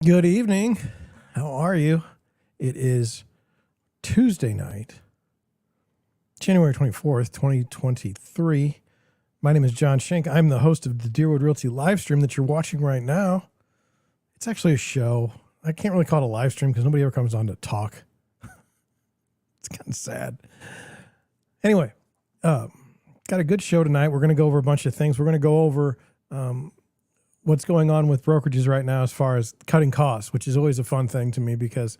Good evening. How are you? It is Tuesday night, January 24th, 2023. My name is John Schenk. I'm the host of the Deerwood Realty live stream that you're watching right now. It's actually a show. I can't really call it a live stream because nobody ever comes on to talk. It's kind of sad. Anyway, got a good show tonight. We're going to go over a bunch of things. We're going to go over what's going on with brokerages right now as far as cutting costs, which is always a fun thing to me because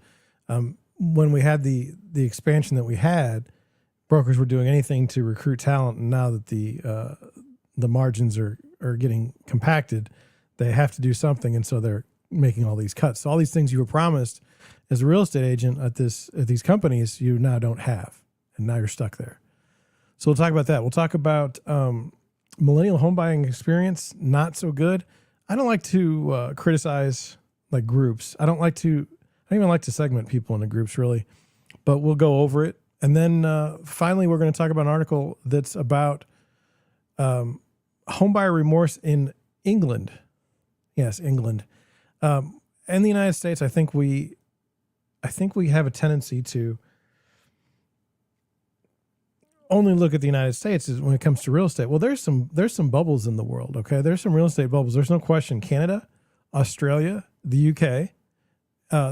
when we had the expansion that we had, brokers were doing anything to recruit talent, and now that the margins are getting compacted, they have to do something, and so they're making all these cuts. So all these things you were promised as a real estate agent at these companies, you now don't have, and now you're stuck there. So we'll talk about that. We'll talk about millennial home buying experience, not so good. I don't like to criticize like groups. I don't even like to segment people into groups really, but we'll go over it. And then finally, we're going to talk about an article that's about homebuyer remorse in England. Yes, England. In the United States, I think we have a tendency to only look at the United States when it comes to real estate. Well, there's some bubbles in the world. Okay, there's some real estate bubbles. There's no question. Canada, Australia, the UK,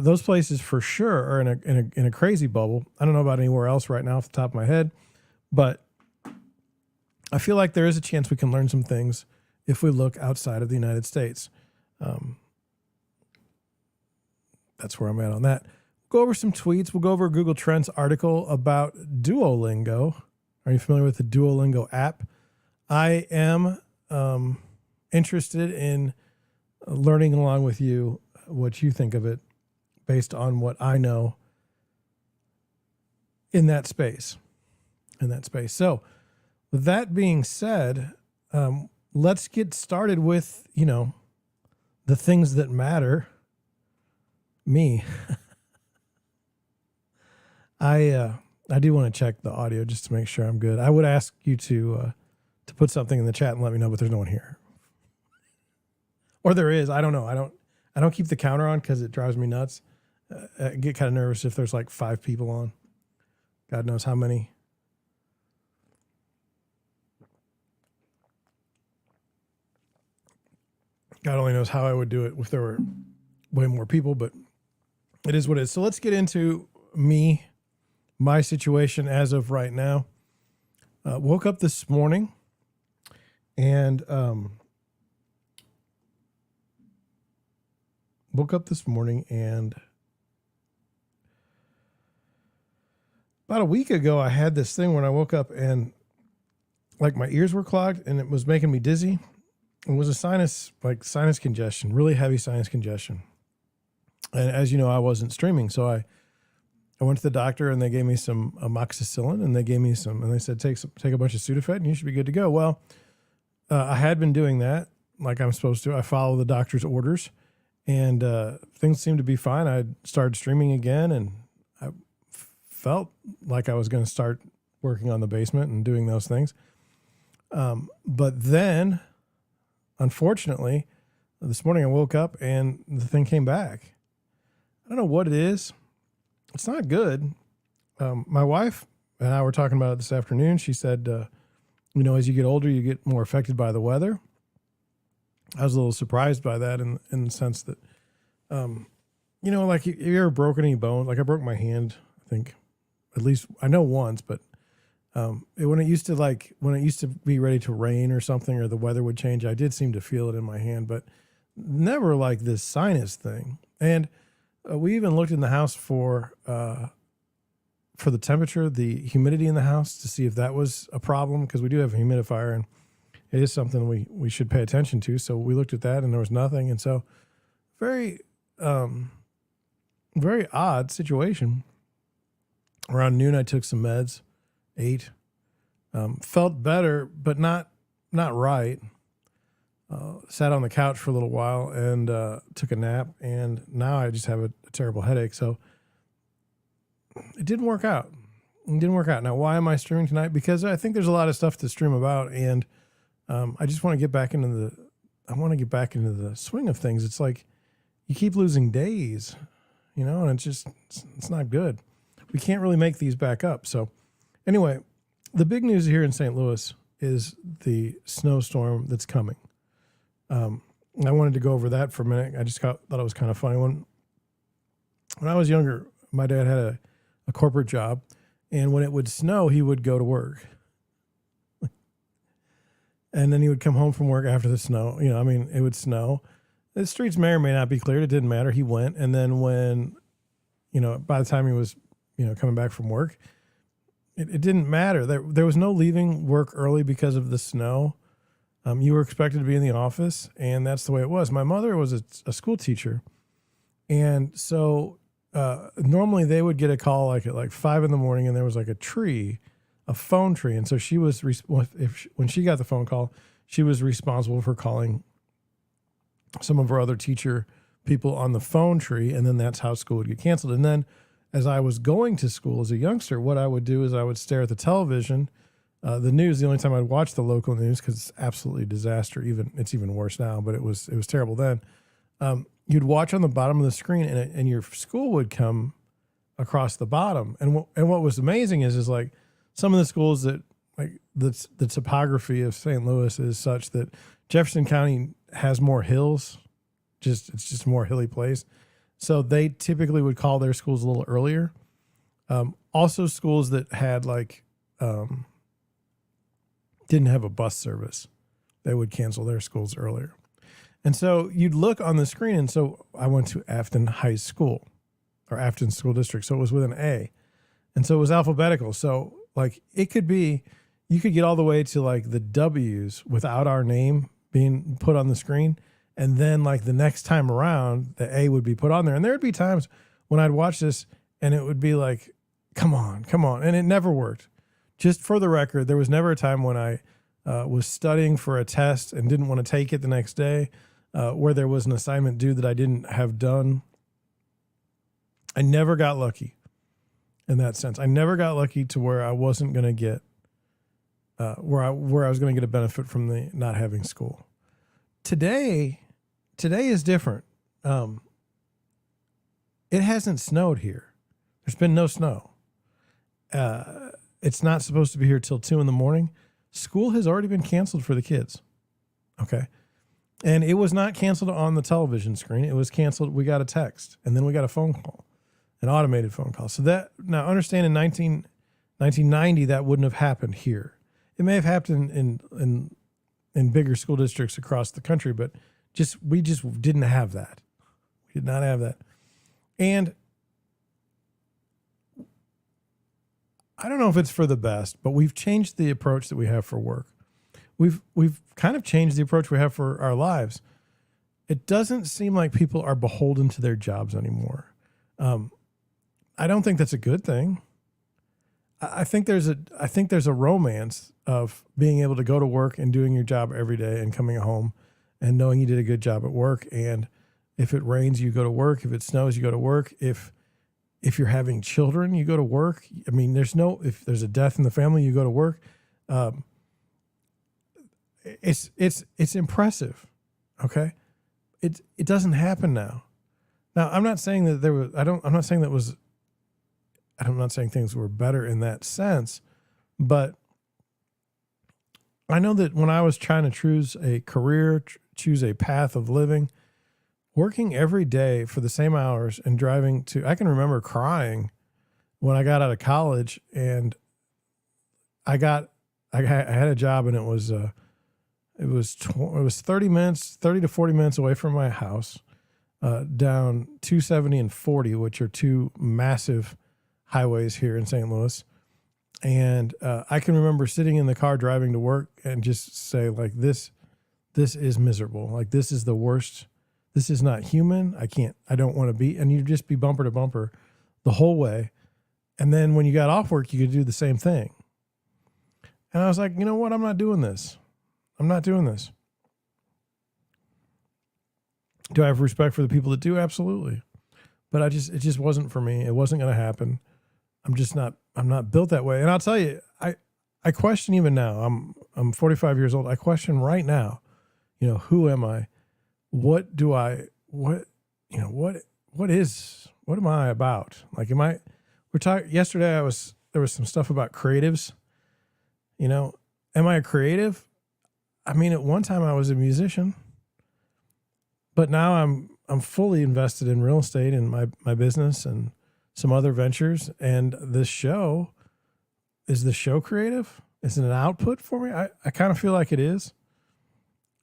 those places for sure are in a crazy bubble. I don't know about anywhere else right now off the top of my head, but I feel like there is a chance we can learn some things if we look outside of the United States. That's where I'm at on that. Go over some tweets. We'll go over a Google Trends article about Duolingo. Are you familiar with the Duolingo app? I am interested in learning along with you what you think of it based on what I know in that space. So with that being said, let's get started with, the things that matter. Me. I do want to check the audio just to make sure I'm good. I would ask you to put something in the chat and let me know, but there's no one here. Or there is. I don't know. I don't keep the counter on because it drives me nuts. I get kind of nervous if there's like 5 people on. God knows how many. God only knows how I would do it if there were way more people, but it is what it is. So let's get into my situation as of right now. Woke up this morning and about a week ago, I had this thing when I woke up and like my ears were clogged and it was making me dizzy. It was a sinus congestion, really heavy sinus congestion. And as you know, I wasn't streaming. So I went to the doctor and they gave me some amoxicillin and they said, take a bunch of Sudafed and you should be good to go. Well, I had been doing that like I'm supposed to. I follow the doctor's orders and things seemed to be fine. I started streaming again and I felt like I was going to start working on the basement and doing those things. But then, unfortunately, this morning I woke up and the thing came back. I don't know what it is. It's not good. My wife and I were talking about it this afternoon. She said, as you get older, you get more affected by the weather. I was a little surprised by that in the sense that, like if you ever broken any bones, like I broke my hand, I think at least I know once, but when it used to be ready to rain or something, or the weather would change, I did seem to feel it in my hand, but never like this sinus thing. And we even looked in the house for the temperature, the humidity in the house to see if that was a problem, because we do have a humidifier and it is something we should pay attention to. So we looked at that and there was nothing. And so very odd situation. Around noon, I took some meds, ate, felt better, but not right. Sat on the couch for a little while and took a nap, and now I just have a terrible headache. So it didn't work out. Now, why am I streaming tonight? Because I think there's a lot of stuff to stream about, and I just want to get back into the swing of things. It's like, you keep losing days, and it's not good. We can't really make these back up. So anyway, the big news here in St. Louis is the snowstorm that's coming. I wanted to go over that for a minute. I just thought it was kind of funny. When I was younger, my dad had a corporate job, and when it would snow, he would go to work. And then he would come home from work after the snow. It would snow. The streets may or may not be cleared. It didn't matter. He went. And then when, by the time he was, coming back from work, it didn't matter. There was no leaving work early because of the snow. You were expected to be in the office, and that's the way it was. My mother was a school teacher. And so normally they would get a call at 5 a.m, and there was a phone tree. And so she was, when she got the phone call, she was responsible for calling some of our other teacher people on the phone tree. And then that's how school would get canceled. And then as I was going to school as a youngster, what I would do is I would stare at the television, the news. The only time I'd watch the local news, because it's absolutely disaster. It's even worse now, but it was terrible then. You'd watch on the bottom of the screen, and your school would come across the bottom. And what was amazing is some of the schools that the topography of St. Louis is such that Jefferson County has more hills. It's just a more hilly place. So they typically would call their schools a little earlier. Also schools that had didn't have a bus service, they would cancel their schools earlier. And so you'd look on the screen. And so I went to Afton High School, or Afton School District. So it was with an A. And so it was alphabetical. So it could be, you could get all the way to the W's without our name being put on the screen. And then the next time around, the A would be put on there. And there would be times when I'd watch this and it would be come on. And it never worked. Just for the record, there was never a time when I was studying for a test and didn't want to take it the next day, where there was an assignment due that I didn't have done. I never got lucky in that sense. I never got lucky to where I wasn't going to get, where I was going to get a benefit from the not having school. Today is different. It hasn't snowed here. There's been no snow. It's not supposed to be here till 2 a.m. School has already been canceled for the kids. Okay. And it was not canceled on the television screen. It was canceled. We got a text, and then we got a phone call, an automated phone call. So now understand, in 1990, that wouldn't have happened here. It may have happened in bigger school districts across the country, but we just didn't have that. We did not have that. And I don't know if it's for the best, but we've changed the approach that we have for work. We've kind of changed the approach we have for our lives. It doesn't seem like people are beholden to their jobs anymore. I don't think that's a good thing. I think there's a romance of being able to go to work and doing your job every day and coming home and knowing you did a good job at work. And if it rains, you go to work. If it snows, you go to work. If you're having children, you go to work. I mean, if there's a death in the family, you go to work. It's impressive. Okay. It doesn't happen now. Now, I'm not saying that I'm not saying things were better in that sense, but I know that when I was trying to choose a career, choose a path of living, working every day for the same hours and driving I can remember crying when I got out of college, and I had a job, and it was 30 to 40 minutes away from my house, down 270 and 40, which are two massive highways here in St. Louis. And I can remember sitting in the car driving to work and just say, this is miserable. This is the worst. This is not human. I don't want to be. And you'd just be bumper to bumper the whole way. And then when you got off work, you could do the same thing. And I was like, you know what? I'm not doing this. I'm not doing this. Do I have respect for the people that do? Absolutely. But it just wasn't for me. It wasn't going to happen. I'm not built that way. And I'll tell you, I question even now. I'm 45 years old. I question right now, who am I? What what am I about? Like, we're talking yesterday, there was some stuff about creatives, am I a creative? I mean, at one time I was a musician, but now I'm fully invested in real estate and my business and some other ventures. And this show, is the show creative? Is it an output for me? I kind of feel like it is.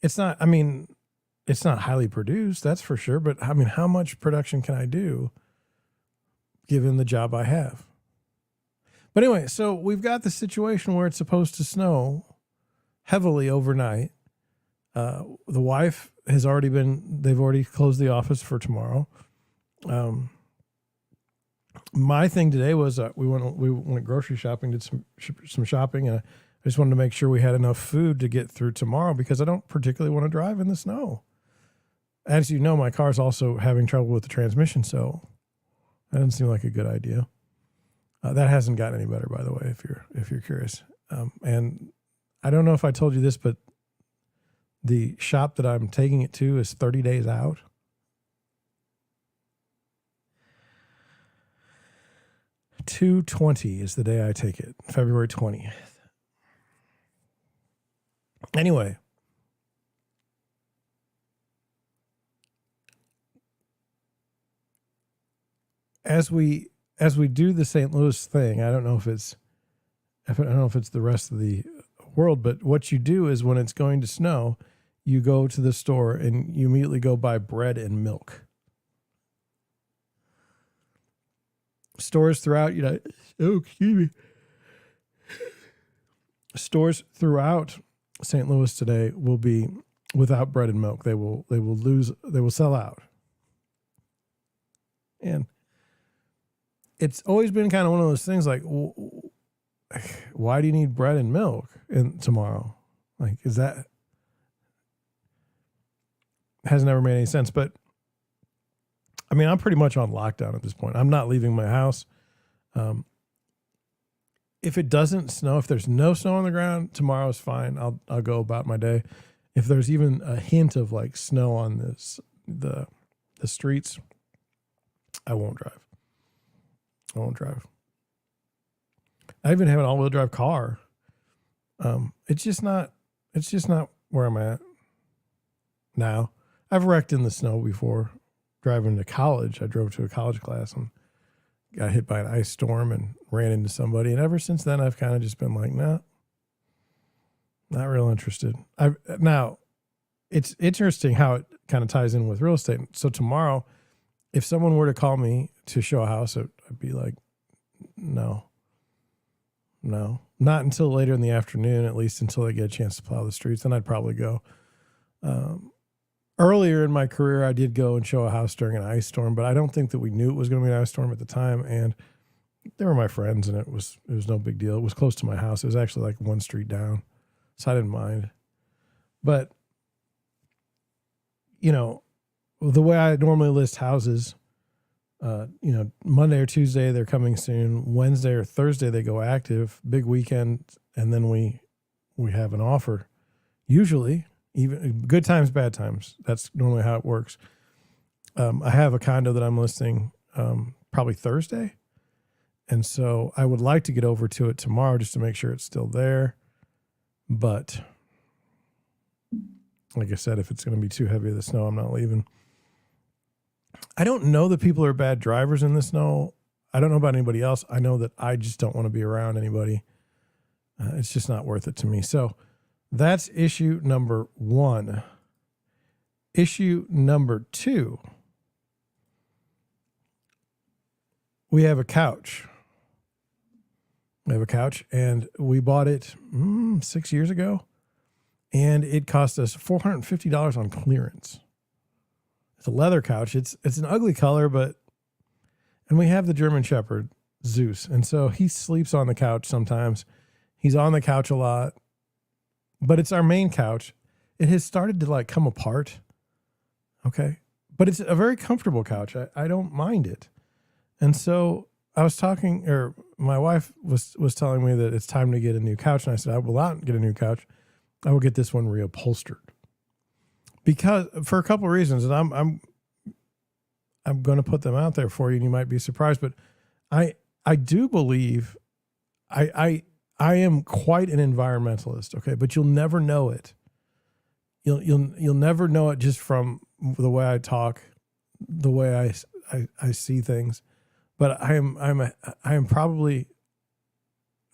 It's not highly produced, that's for sure. But I mean, how much production can I do given the job I have? But anyway, so we've got the situation where it's supposed to snow heavily overnight. The wife has they've already closed the office for tomorrow. My thing today was we went grocery shopping, did some shopping, and I just wanted to make sure we had enough food to get through tomorrow because I don't particularly want to drive in the snow. As you know, my car's also having trouble with the transmission, so that doesn't seem like a good idea. That hasn't gotten any better, by the way, if you're curious. And I don't know if I told you this, but the shop that I'm taking it to is 30 days out. $220 is the day I take it, February 20th. Anyway, as we do the St. Louis thing, I don't know if it's the rest of the world, but what you do is when it's going to snow, you go to the store and you immediately go buy bread and milk. Stores throughout, stores throughout St. Louis today will be without bread and milk. They will sell out. And it's always been kind of one of those things like, why do you need bread and milk tomorrow? Like, has never made any sense. But I mean, I'm pretty much on lockdown at this point. I'm not leaving my house. If it doesn't snow, if there's no snow on the ground, tomorrow's fine. I'll go about my day. If there's even a hint of like snow on the streets, I won't drive. I even have an all-wheel drive car. It's just not where I'm at now. I've wrecked in the snow before. Driving to college, I drove to a college class and got hit by an ice storm and ran into somebody. And ever since then, I've kind of just been like, nah, not real interested. Now, it's interesting how it kind of ties in with real estate. So tomorrow, if someone were to call me to show a house, I'd be like, no, not until later in the afternoon, at least until I get a chance to plow the streets. Then I'd probably go. Earlier in my career, I did go and show a house during an ice storm, but I don't think that we knew it was going to be an ice storm at the time. And they were my friends, and it was no big deal. It was close to my house. It was actually like one street down, so I didn't mind. But, the way I normally list houses, Monday or Tuesday, they're coming soon. Wednesday or Thursday, they go active, big weekend. And then we have an offer, usually. Even good times, bad times. That's normally how it works. I have a condo that I'm listing probably Thursday. And so I would like to get over to it tomorrow just to make sure it's still there. But like I said, if it's going to be too heavy of the snow, I'm not leaving. I don't know that people are bad drivers in the snow. I don't know about anybody else. I know that I just don't want to be around anybody. It's just not worth it to me. So that's issue number one. Issue number two. We have a couch. And we bought it 6 years ago. And it cost us $450 on clearance. It's a leather couch. It's an ugly color, and we have the German Shepherd, Zeus. And so he sleeps on the couch sometimes. He's on the couch a lot. But it's our main couch. It has started to come apart. Okay. But it's a very comfortable couch. I don't mind it. And so I was talking, or my wife was telling me that it's time to get a new couch. And I said, I will not get a new couch. I will get this one reupholstered. Because for a couple of reasons, and I'm I'm going to put them out there for you, and you might be surprised. But I do believe I am quite an environmentalist. Okay, but you'll never know it. You'll never know it just from the way I talk, the way I see things. But I'm probably.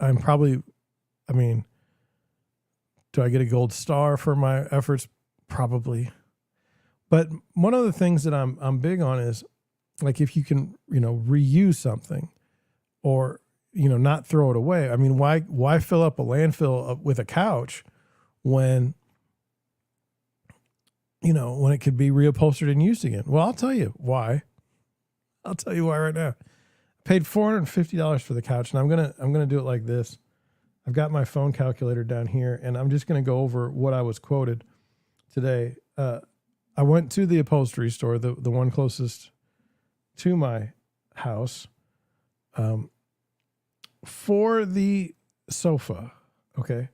I mean, do I get a gold star for my efforts? Probably. But one of the things that I'm big on is, like, if you can, reuse something, or, not throw it away. I mean, why fill up a landfill with a couch when it could be reupholstered and used again? Well, I'll tell you why. I'll tell you why right now. I paid $450 for the couch, and I'm gonna do it like this. I've got my phone calculator down here, and I'm just gonna go over what I was quoted today. I went to the upholstery store, the one closest to my house, for the sofa. Okay.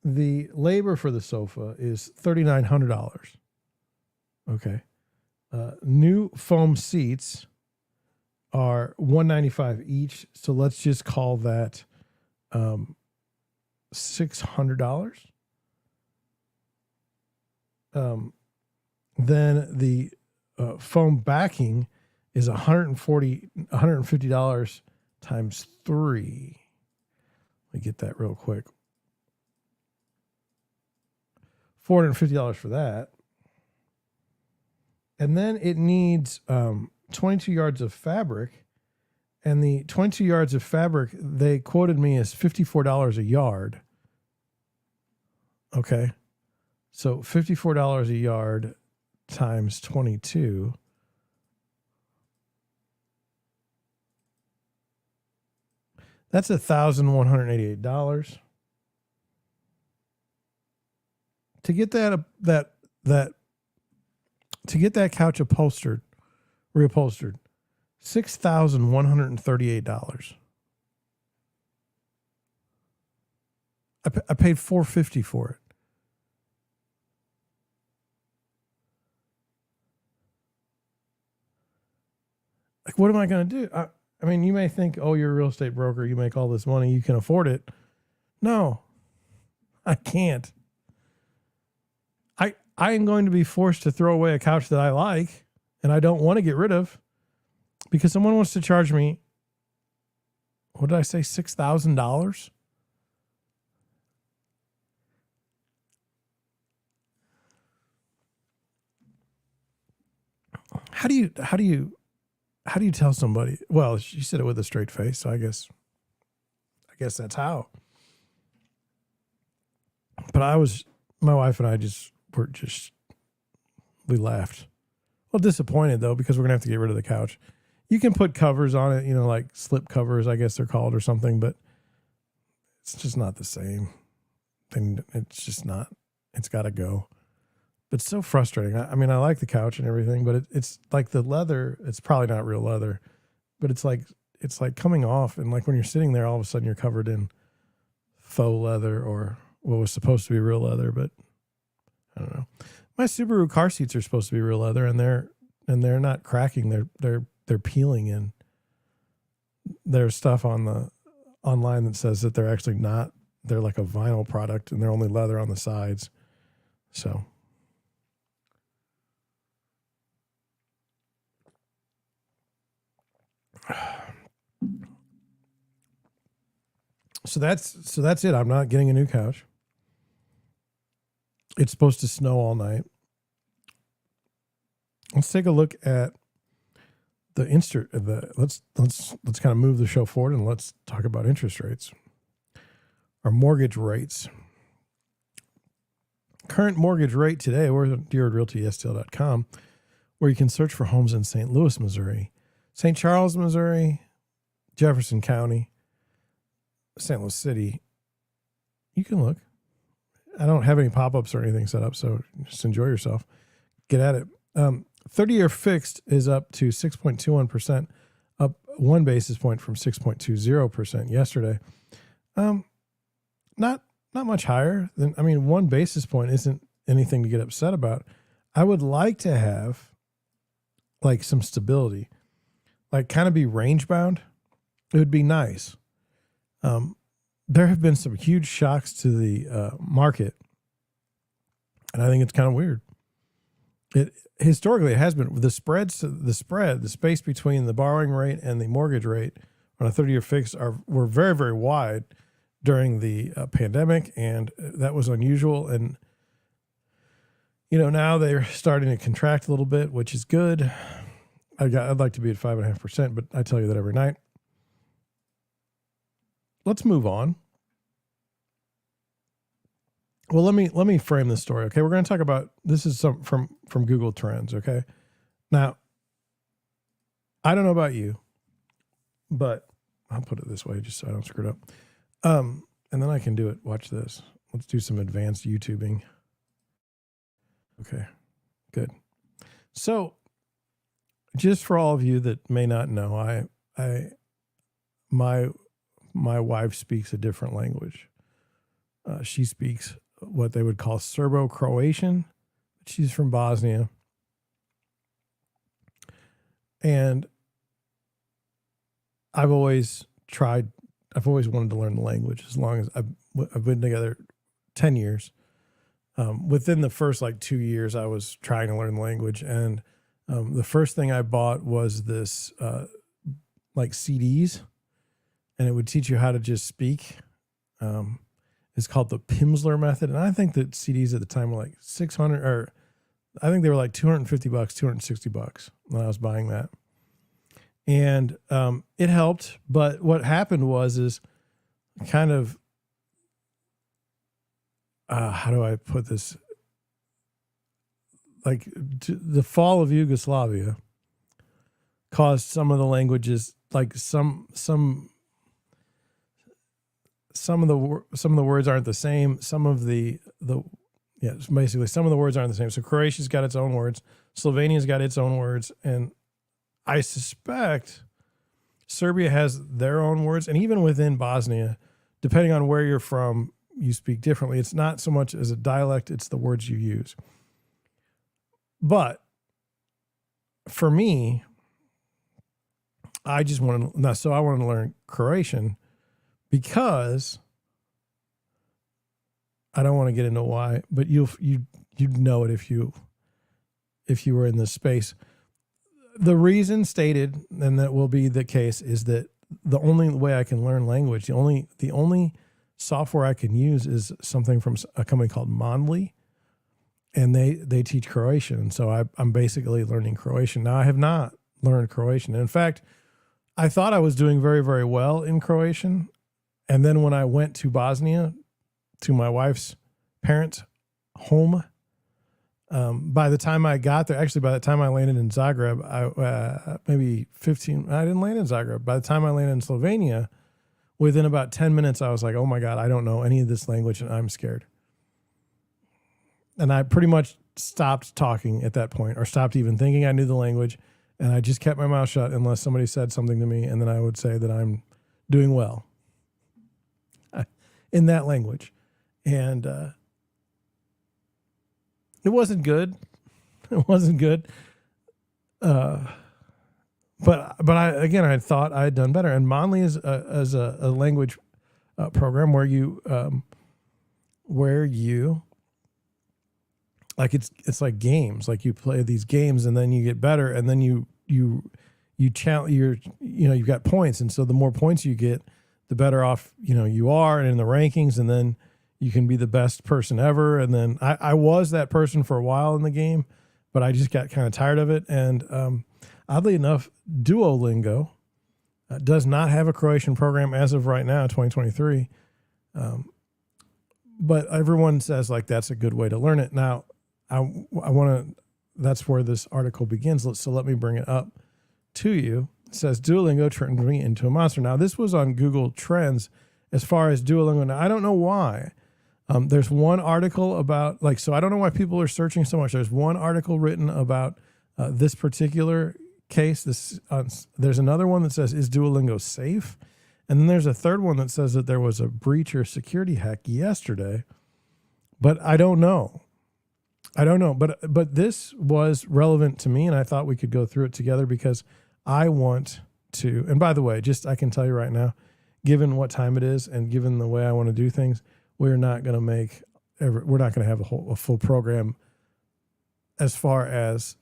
The labor for the sofa is $3,900. Okay. New foam seats are $195 each. So let's just call that $600. Then the foam backing is $150 times 3. Let me get that real quick. $450 for that. And then it needs 22 yards of fabric. And the 22 yards of fabric, they quoted me as $54 a yard. Okay. So $54 a yard times 22. That's $1,188. To get that couch reupholstered, $6,138. I paid $450 for it. Like, what am I going to do? I mean, you may think, oh, you're a real estate broker, you make all this money, you can afford it. No, I can't. I am going to be forced to throw away a couch that I like and I don't want to get rid of because someone wants to charge me, what did I say, $6,000? How do you tell somebody? Well, she said it with a straight face, so I guess that's how. But my wife and I we laughed. Well, disappointed though, because we're gonna have to get rid of the couch. You can put covers on it, like slip covers, I guess they're called, or something, but it's just not the same. And it's just not. It's got to go. But it's so frustrating. I mean, I like the couch and everything, but it's like the leather. It's probably not real leather, but it's like coming off, and like when you're sitting there, all of a sudden you're covered in faux leather or what was supposed to be real leather, but I don't know. My Subaru car seats are supposed to be real leather, and they're not cracking. They're peeling, and there's stuff online that says that they're actually not. They're like a vinyl product, and they're only leather on the sides. So that's it. I'm not getting a new couch. It's supposed to snow all night. Let's take a look at let's kind of move the show forward and let's talk about interest rates. Our mortgage rates. Current mortgage rate today, we're at DeerwoodRealtySTL.com, where you can search for homes in St. Louis, Missouri, St. Charles, Missouri, Jefferson County, St. Louis City. You can look. I don't have any pop-ups or anything set up, so just enjoy yourself. Get at it. 30-year fixed is up to 6.21%, up 1 basis point from 6.20% yesterday. Not much higher than, 1 basis point isn't anything to get upset about. I would like to have like some stability, like kind of be range bound, it would be nice. There have been some huge shocks to the market, and I think it's kind of weird. Historically, it has been the space between the borrowing rate and the mortgage rate on a 30-year fix were very, very wide during the pandemic, and that was unusual. And now they're starting to contract a little bit, which is good. I'd like to be at 5.5%, but I tell you that every night. Let's move on. Well, let me frame this story. Okay, we're going to talk about this is some from Google Trends. Okay, now I don't know about you, but I'll put it this way just so I don't screw it up. And then I can do it. Watch this. Let's do some advanced YouTubing. Okay, good. So, just for all of you that may not know, my wife speaks a different language. She speaks what they would call Serbo-Croatian. She's from Bosnia. And I've always wanted to learn the language as long as I've been together 10 years. Within the first 2 years, I was trying to learn the language. And the first thing I bought was this CDs, and it would teach you how to just speak. It's called the Pimsleur method. And I think that CDs at the time were like 600, or I think they were like $250, $260 when I was buying that. And it helped. But what happened is kind of, how do I put this? The fall of Yugoslavia caused some of the languages, some of the words aren't the same. Basically some of the words aren't the same. So Croatia's got its own words. Slovenia's got its own words. And I suspect Serbia has their own words. And even within Bosnia, depending on where you're from, you speak differently. It's not so much as a dialect, it's the words you use. But for me, I wanted to learn Croatian because I don't want to get into why, but you'd know it if you were in this space. The reason stated, and that will be the case, is that the only way I can learn language, the only software I can use is something from a company called Mondley, and they teach Croatian. So I'm basically learning Croatian. Now, I have not learned Croatian. In fact, I thought I was doing very, very well in Croatian. And then when I went to Bosnia, to my wife's parents' home, by the time I got there, by the time I landed in Zagreb, I didn't land in Zagreb. By the time I landed in Slovenia, within about 10 minutes, I was like, oh my God, I don't know any of this language and I'm scared. And I pretty much stopped talking at that point, or stopped even thinking I knew the language. And I just kept my mouth shut unless somebody said something to me. And then I would say that I'm doing well in that language. And it wasn't good. It wasn't good. But I thought I had done better. And Mondley is a language program where you it's like games. Like you play these games and then you get better, and then you challenge you've got points, and so the more points you get, the better off you are, and in the rankings, and then you can be the best person ever. And then I was that person for a while in the game, but I just got kind of tired of it. And oddly enough, Duolingo does not have a Croatian program as of right now, 2023. But everyone says that's a good way to learn it. Now, I want to, that's where this article begins. So let me bring it up to you. It says Duolingo turned me into a monster. Now, this was on Google Trends as far as Duolingo. Now, I don't know why. There's one article about, so I don't know why people are searching so much. There's one article written about this particular case. There's another one that says, is Duolingo safe? And then there's a third one that says that there was a breach or security hack yesterday. But I don't know. I don't know, but this was relevant to me, and I thought we could go through it together because I want to. And by the way, just I can tell you right now, given what time it is and given the way I want to do things, we're not going to have a full program as far as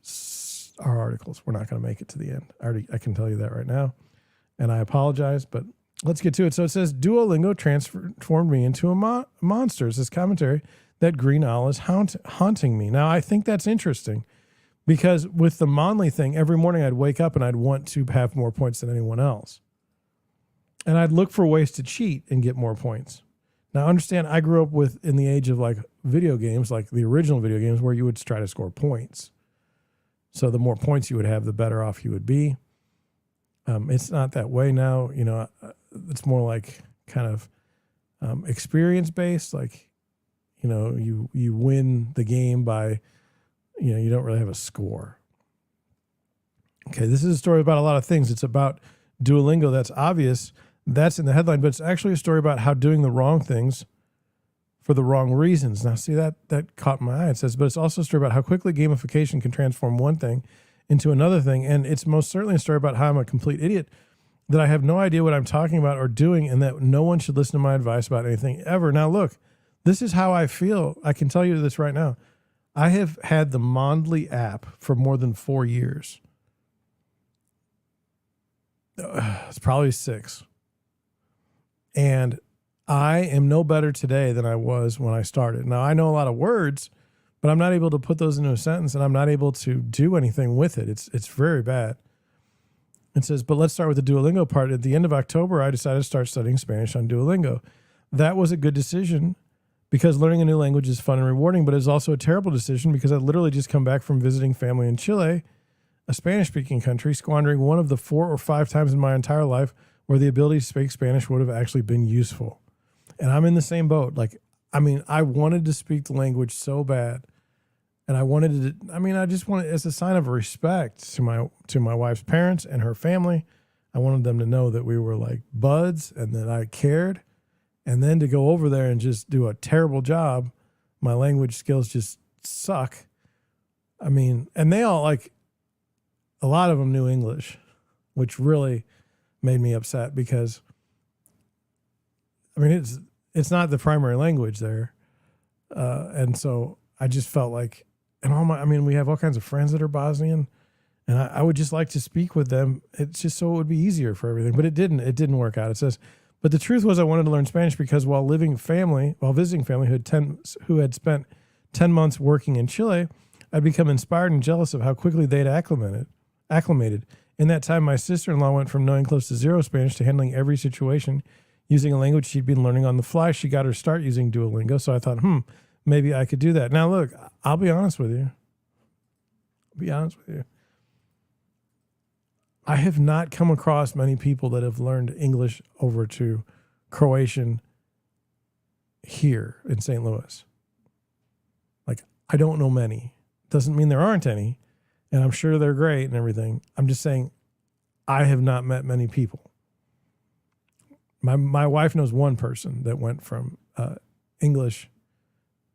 our articles. We're not going to make it to the end. I can tell you that right now, and I apologize, but let's get to it. So it says Duolingo transformed me into a monster. It's this commentary that green owl is haunting me. Now, I think that's interesting because with the Mondley thing, every morning I'd wake up and I'd want to have more points than anyone else. And I'd look for ways to cheat and get more points. Now, understand, I grew up in the age of like video games, like the original video games where you would try to score points. So the more points you would have, the better off you would be. It's not that way now. It's more like kind of experience-based, like, you win the game by, you don't really have a score. Okay, this is a story about a lot of things. It's about Duolingo. That's obvious. That's in the headline, but it's actually a story about how doing the wrong things for the wrong reasons. Now, see, that caught my eye. It says, but it's also a story about how quickly gamification can transform one thing into another thing. And it's most certainly a story about how I'm a complete idiot, that I have no idea what I'm talking about or doing, and that no one should listen to my advice about anything ever. Now, look. This is how I feel. I can tell you this right now. I have had the Mondley app for more than 4 years. It's probably 6. And I am no better today than I was when I started. Now, I know a lot of words, but I'm not able to put those into a sentence, and I'm not able to do anything with it. It's very bad. It says, but let's start with the Duolingo part. At the end of October, I decided to start studying Spanish on Duolingo. That was a good decision, because learning a new language is fun and rewarding, but it's also a terrible decision because I literally just come back from visiting family in Chile, a Spanish-speaking country, squandering one of the 4 or 5 times in my entire life where the ability to speak Spanish would have actually been useful. And I'm in the same boat. I wanted to speak the language so bad, and I just wanted, as a sign of respect to my wife's parents and her family, I wanted them to know that we were like buds and that I cared. And then to go over there and just do a terrible job, my language skills just suck. And they all, like, a lot of them knew English, which really made me upset because, it's not the primary language there. And so I just felt like, we have all kinds of friends that are Bosnian, and I would just like to speak with them. It's just so it would be easier for everything, but it didn't work out. It says, but the truth was I wanted to learn Spanish because while visiting family who had spent 10 months working in Chile, I'd become inspired and jealous of how quickly they'd acclimated. In that time, my sister-in-law went from knowing close to zero Spanish to handling every situation using a language she'd been learning on the fly. She got her start using Duolingo, so I thought, maybe I could do that. Now, look, I'll be honest with you. I have not come across many people that have learned English over to Croatian here in St. Louis. Like, I don't know many. Doesn't mean there aren't any, and I'm sure they're great and everything. I'm just saying I have not met many people. My wife knows one person that went from English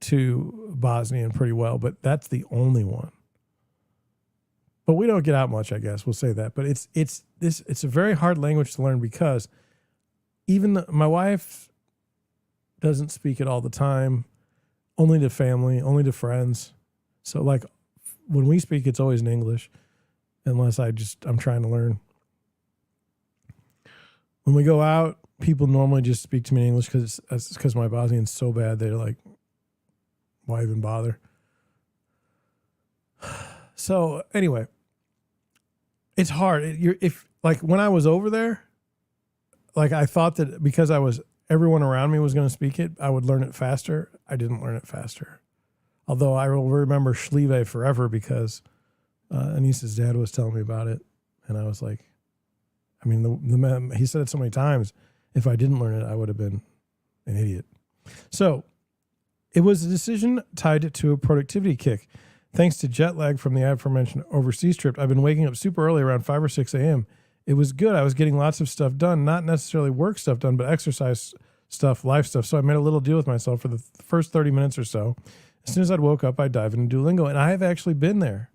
to Bosnian pretty well, but that's the only one. But we don't get out much, I guess. We'll say that. But it's a very hard language to learn because my wife doesn't speak it all the time, only to family, only to friends. So like when we speak, it's always in English, unless I'm trying to learn. When we go out, people normally just speak to me in English because my Bosnian's so bad. They're like, why even bother? So anyway, it's hard. When I was over there, like I thought that because everyone around me was going to speak it, I would learn it faster. I didn't learn it faster. Although I will remember Schlieve forever because Anissa's dad was telling me about it. And I was like, the man, he said it so many times. If I didn't learn it, I would have been an idiot. So it was a decision tied to a productivity kick. Thanks to jet lag from the aforementioned overseas trip, I've been waking up super early around 5 or 6 a.m. It was good. I was getting lots of stuff done, not necessarily work stuff done, but exercise stuff, life stuff. So I made a little deal with myself for the first 30 minutes or so. As soon as I'd woke up, I'd dive into Duolingo. And I have actually been there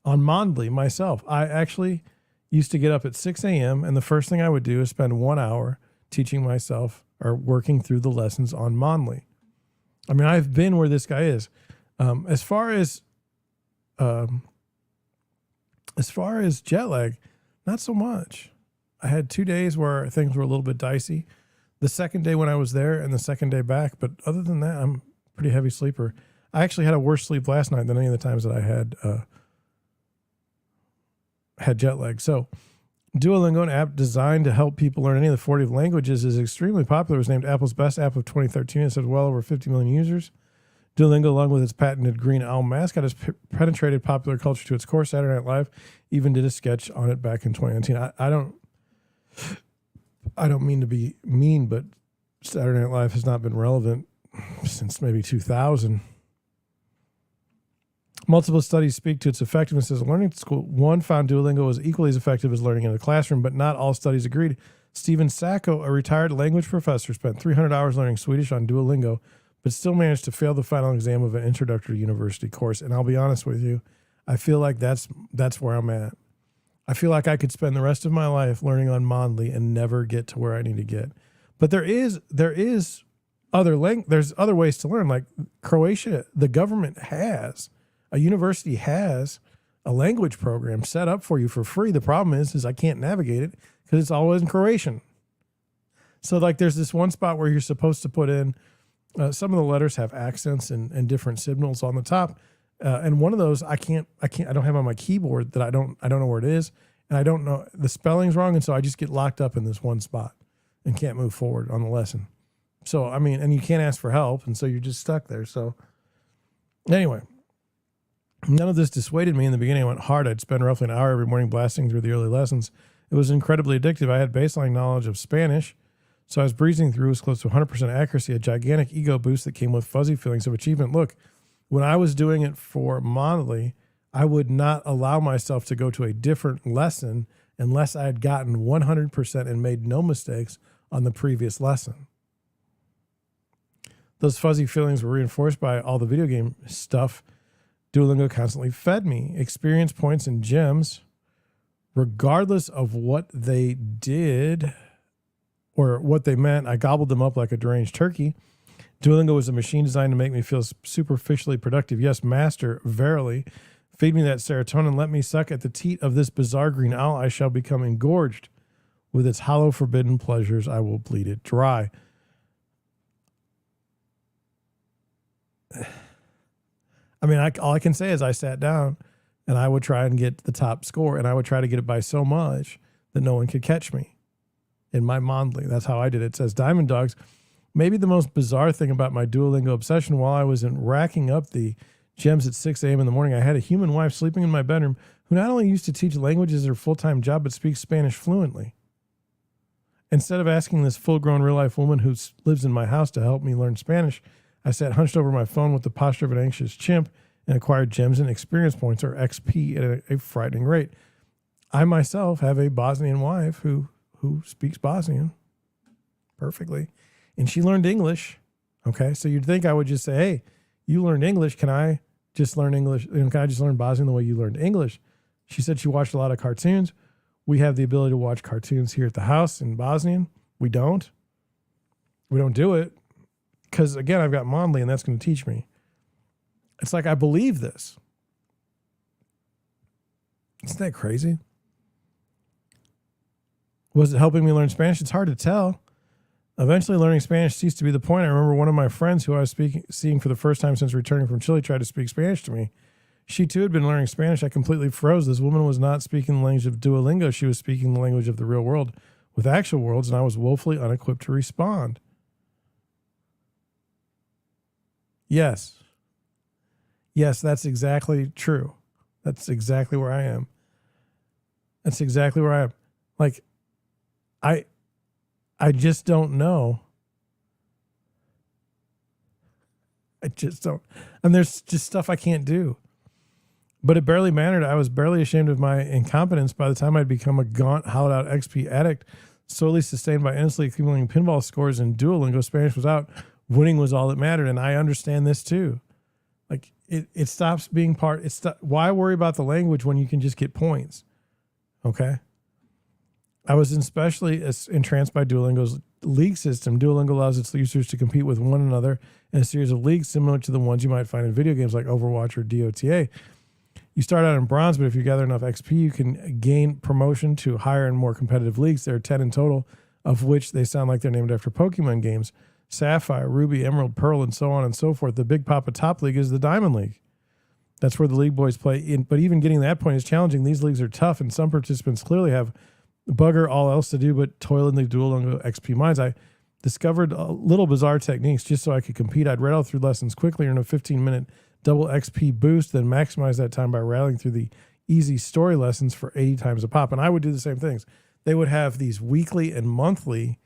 on Mondley myself. I actually used to get up at 6 a.m. and the first thing I would do is spend 1 hour teaching myself or working through the lessons on Mondley. I mean, I've been where this guy is. As far as jet lag, not so much. I had 2 days where things were a little bit dicey. The second day when I was there and the second day back. But other than that, I'm a pretty heavy sleeper. I actually had a worse sleep last night than any of the times that I had jet lag. So Duolingo, an app designed to help people learn any of the 40 languages, is extremely popular. It was named Apple's best app of 2013. It said well over 50 million users. Duolingo, along with its patented green owl mascot, has penetrated popular culture to its core. Saturday Night Live even did a sketch on it back in 2019. I don't mean to be mean, but Saturday Night Live has not been relevant since maybe 2000. Multiple studies speak to its effectiveness as a learning tool. One found Duolingo was equally as effective as learning in the classroom, but not all studies agreed. Stephen Sacco, a retired language professor, spent 300 hours learning Swedish on Duolingo, but still managed to fail the final exam of an introductory university course. And I'll be honest with you, I feel like that's where I'm at. I feel like I could spend the rest of my life learning on Mondley and never get to where I need to get. But there's other ways to learn. Like Croatia, the government a university has a language program set up for you for free. The problem is I can't navigate it because it's always in Croatian. So like there's this one spot where you're supposed to put in, some of the letters have accents and different signals on the top. And one of those I don't have on my keyboard that I don't know where it is. And I don't know, the spelling's wrong. And so I just get locked up in this one spot and can't move forward on the lesson. So, I mean, and you can't ask for help. And so you're just stuck there. So anyway, none of this dissuaded me. In the beginning, I went hard. I'd spend roughly an hour every morning blasting through the early lessons. It was incredibly addictive. I had baseline knowledge of Spanish, so I was breezing through as close to 100% accuracy, a gigantic ego boost that came with fuzzy feelings of achievement. Look, when I was doing it for Mondley, I would not allow myself to go to a different lesson unless I had gotten 100% and made no mistakes on the previous lesson. Those fuzzy feelings were reinforced by all the video game stuff Duolingo constantly fed me. Experience points and gems, regardless of what they did or what they meant, I gobbled them up like a deranged turkey. Duolingo was a machine designed to make me feel superficially productive. Yes, master, verily. Feed me that serotonin. Let me suck at the teat of this bizarre green owl. I shall become engorged. With its hollow, forbidden pleasures, I will bleed it dry. I mean, all I can say is I sat down and I would try and get the top score, and I would try to get it by so much that no one could catch me in my Mondley. That's how I did it. It says, Diamond Dogs, maybe the most bizarre thing about my Duolingo obsession, while I was racking up the gems at 6 a.m. in the morning, I had a human wife sleeping in my bedroom who not only used to teach languages as her full-time job, but speaks Spanish fluently. Instead of asking this full-grown real-life woman who lives in my house to help me learn Spanish, I sat hunched over my phone with the posture of an anxious chimp and acquired gems and experience points, or XP, at a frightening rate. I myself have a Bosnian wife who speaks Bosnian perfectly, and she learned English. Okay, so you'd think I would just say, hey, you learned English. Can I just learn English? Can I just learn Bosnian the way you learned English? She said she watched a lot of cartoons. We have the ability to watch cartoons here at the house in Bosnian. We don't do it. Because, again, I've got Mondley, and that's going to teach me. It's like I believe this. Isn't that crazy? Was it helping me learn Spanish? It's hard to tell. Eventually, learning Spanish ceased to be the point. I remember one of my friends who I was seeing for the first time since returning from Chile tried to speak Spanish to me. She, too, had been learning Spanish. I completely froze. This woman was not speaking the language of Duolingo. She was speaking the language of the real world with actual words, and I was woefully unequipped to respond. Yes. Yes, that's exactly true. That's exactly where I am. That's exactly where I am. Like, I just don't know. I just don't. And there's just stuff I can't do. But it barely mattered. I was barely ashamed of my incompetence by the time I'd become a gaunt, hollowed-out XP addict, solely sustained by endlessly accumulating pinball scores in Duolingo. Spanish was out. Winning was all that mattered, and I understand this too. Like it stops being part. Why worry about the language when you can just get points? Okay. I was especially entranced by Duolingo's league system. Duolingo allows its users to compete with one another in a series of leagues similar to the ones you might find in video games like Overwatch or DOTA. You start out in bronze, but if you gather enough XP, you can gain promotion to higher and more competitive leagues. There are 10 in total, of which they sound like they're named after Pokemon games. Sapphire, Ruby, Emerald, Pearl, and so on and so forth. The Big Papa Top League is the Diamond League. That's where the league boys play. But even getting that point is challenging. These leagues are tough, and some participants clearly have bugger all else to do but toil in the Duolingo XP mines. I discovered little bizarre techniques just so I could compete. I'd rattle through lessons quickly, earn a 15-minute double XP boost, then maximize that time by rattling through the easy story lessons for 80 times a pop. And I would do the same things. They would have these weekly and monthly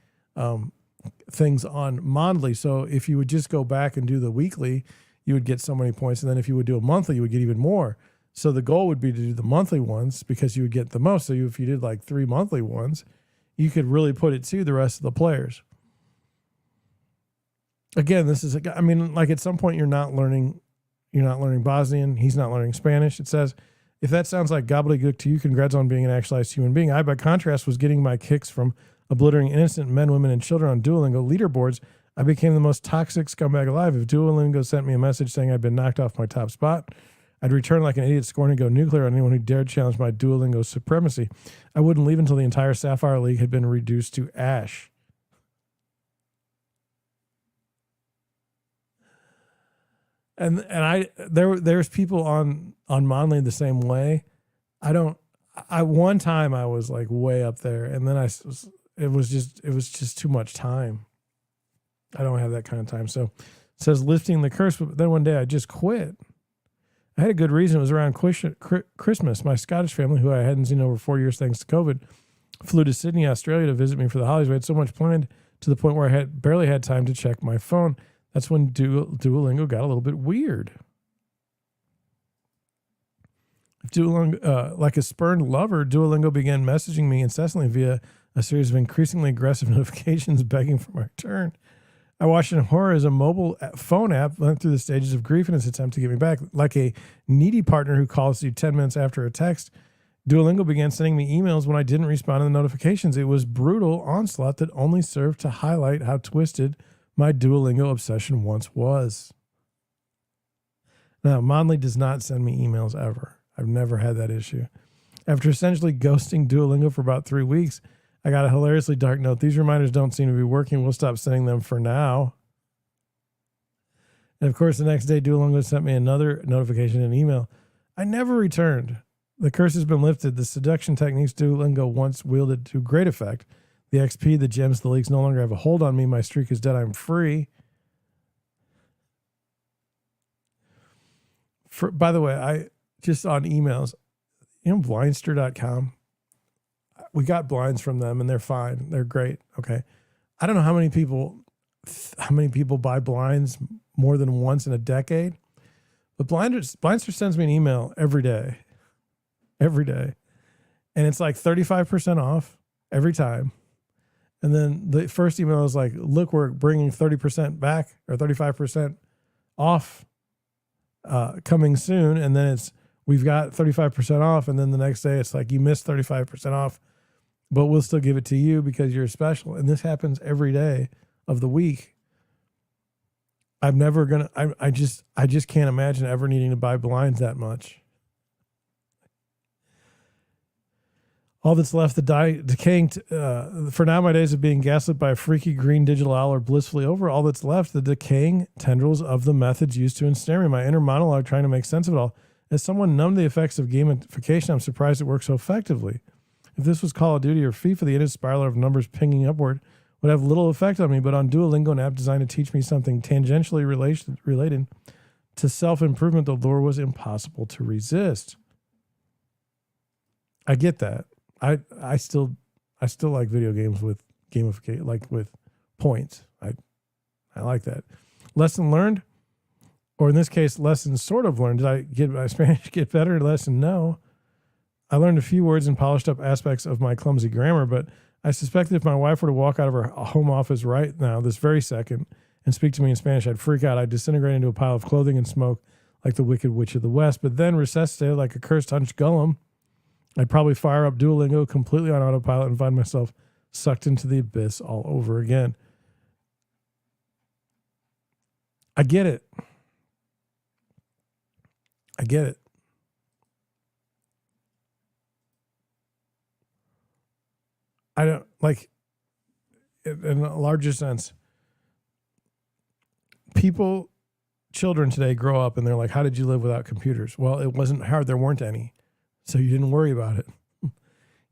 things on Mondley. So if you would just go back and do the weekly, you would get so many points. And then if you would do a monthly, you would get even more. So the goal would be to do the monthly ones because you would get the most. So if you did like 3 monthly ones, you could really put it to the rest of the players. Again, this is, I mean, like at some point you're not learning Bosnian. He's not learning Spanish. It says, if that sounds like gobbledygook to you, congrats on being an actualized human being. I, by contrast, was getting my kicks from obliterating innocent men, women, and children on Duolingo leaderboards. I became the most toxic scumbag alive. If Duolingo sent me a message saying I'd been knocked off my top spot, I'd return like an idiot, scorn and go nuclear on anyone who dared challenge my Duolingo supremacy. I wouldn't leave until the entire Sapphire League had been reduced to ash. And there's people on Mondley the same way. One time I was like way up there, and then it was just too much time. I don't have that kind of time. So it says lifting the curse, but then one day I just quit. I had a good reason. It was around Christmas. My Scottish family, who I hadn't seen in over 4 years thanks to COVID, flew to Sydney, Australia to visit me for the holidays. We had so much planned to the point where I barely had time to check my phone. That's when Duolingo got a little bit weird. Duolingo, like a spurned lover, Duolingo began messaging me incessantly via a series of increasingly aggressive notifications begging for my return. I watched in horror as a mobile phone app went through the stages of grief in its attempt to get me back. Like a needy partner who calls you 10 minutes after a text, Duolingo began sending me emails when I didn't respond to the notifications. It was brutal onslaught that only served to highlight how twisted my Duolingo obsession once was. Now, Mondley does not send me emails ever. I've never had that issue. After essentially ghosting Duolingo for about 3 weeks, I got a hilariously dark note. These reminders don't seem to be working. We'll stop sending them for now. And of course, the next day, Duolingo sent me another notification and email. I never returned. The curse has been lifted. The seduction techniques Duolingo once wielded to great effect. The XP, the gems, the leaks no longer have a hold on me. My streak is dead. I'm free. By the way, I just on emails, blindster.com. We got blinds from them and they're fine. They're great. Okay. I don't know how many people buy blinds more than once in a decade, but Blindster sends me an email every day. And it's like 35% off every time. And then the first email is like, look, we're bringing 30% back or 35% off coming soon. And then we've got 35% off. And then the next day it's like, you missed 35% off, but we'll still give it to you because you're special. And this happens every day of the week. I just can't imagine ever needing to buy blinds that much. All that's left, decaying. For now, my days of being gaslit by a freaky green digital owl are blissfully over. All that's left, the decaying tendrils of the methods used to ensnare me. My inner monologue trying to make sense of it all. As someone numb to the effects of gamification, I'm surprised it works so effectively. If this was Call of Duty or FIFA, the endless spiral of numbers pinging upward would have little effect on me. But on Duolingo, an app designed to teach me something tangentially related to self-improvement, the lure was impossible to resist. I get that. I still like video games with gamification, like with points. I like that. Lesson learned, or in this case, lesson sort of learned. Did I get my Spanish get better? Lesson no. I learned a few words and polished up aspects of my clumsy grammar, but I suspect that if my wife were to walk out of her home office right now, this very second, and speak to me in Spanish, I'd freak out. I'd disintegrate into a pile of clothing and smoke, like the Wicked Witch of the West, but then resuscitated like a cursed hunched golem. I'd probably fire up Duolingo completely on autopilot and find myself sucked into the abyss all over again. I get it. I get it. I don't like, in a larger sense, children today grow up and they're like, how did you live without computers? Well, it wasn't hard. There weren't any. So you didn't worry about it.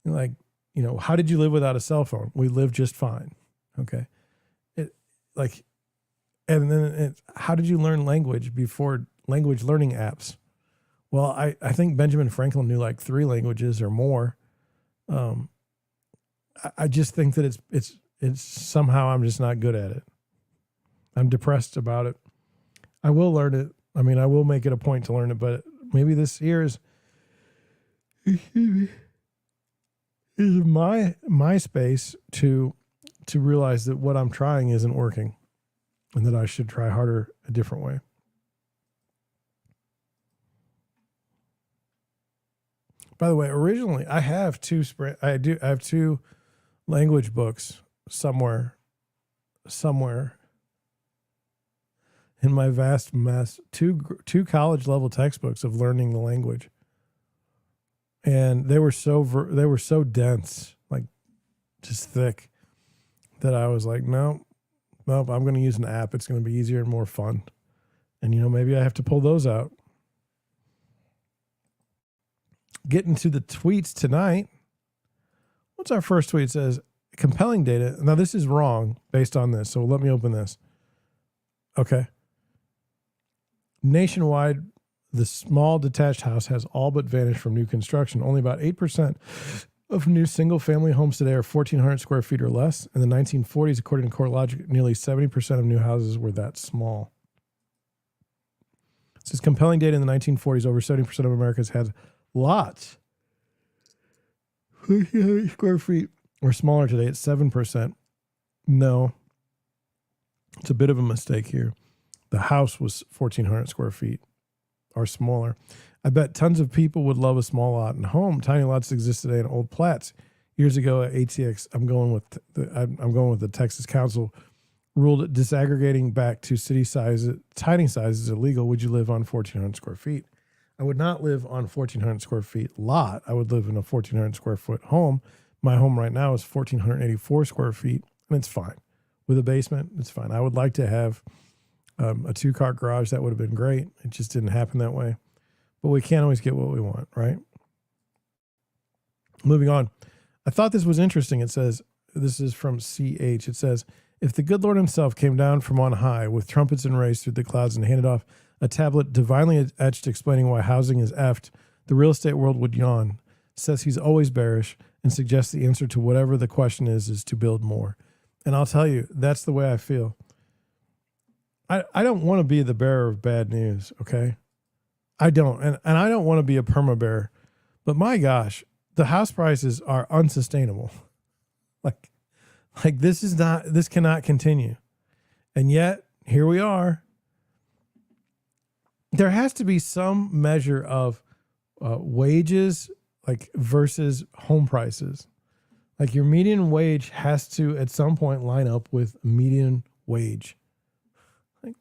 Like, how did you live without a cell phone? We lived just fine. Okay. How did you learn language before language learning apps? Well, I think Benjamin Franklin knew like 3 languages or more. I just think that it's somehow I'm just not good at it. I'm depressed about it. I will learn it. I mean, I will make it a point to learn it, but maybe this year is my space to realize that what I'm trying isn't working and that I should try harder a different way. By the way, originally I have two language books somewhere in my vast mess, two college level textbooks of learning the language. And they were so dense, like just thick, that I was like, nope, I'm going to use an app. It's going to be easier and more fun. And, maybe I have to pull those out. Getting to the tweets tonight. What's our first tweet? It says, compelling data. Now, this is wrong based on this, so let me open this. Okay. Nationwide, the small detached house has all but vanished from new construction. Only about 8% of new single-family homes today are 1,400 square feet or less. In the 1940s, according to CoreLogic, nearly 70% of new houses were that small. It says compelling data in the 1940s, over 70% of Americans had lots 1,400 square feet or smaller. Today, it's 7%. No, it's a bit of a mistake here. The house was 1,400 square feet or smaller. I bet tons of people would love a small lot and home. Tiny lots exist today in old plats. Years ago at ATX, I'm going with the Texas Council ruled disaggregating back to city size, tiny size is illegal. Would you live on 1,400 square feet? I would not live on 1,400 square feet lot. I would live in a 1,400 square foot home. My home right now is 1,484 square feet, and it's fine. With a basement, it's fine. I would like to have a 2-car garage. That would have been great. It just didn't happen that way. But we can't always get what we want, right? Moving on. I thought this was interesting. It says, this is from CH. It says, if the good Lord himself came down from on high with trumpets and rays through the clouds and handed off a tablet divinely etched explaining why housing is effed, the real estate world would yawn. Says he's always bearish and suggests the answer to whatever the question is to build more. And I'll tell you, that's the way I feel. I don't want to be the bearer of bad news, okay? I don't. And I don't want to be a perma bear. But my gosh, the house prices are unsustainable. Like this cannot continue. And yet, here we are. There has to be some measure of wages versus home prices. Like your median wage has to at some point line up with median wage.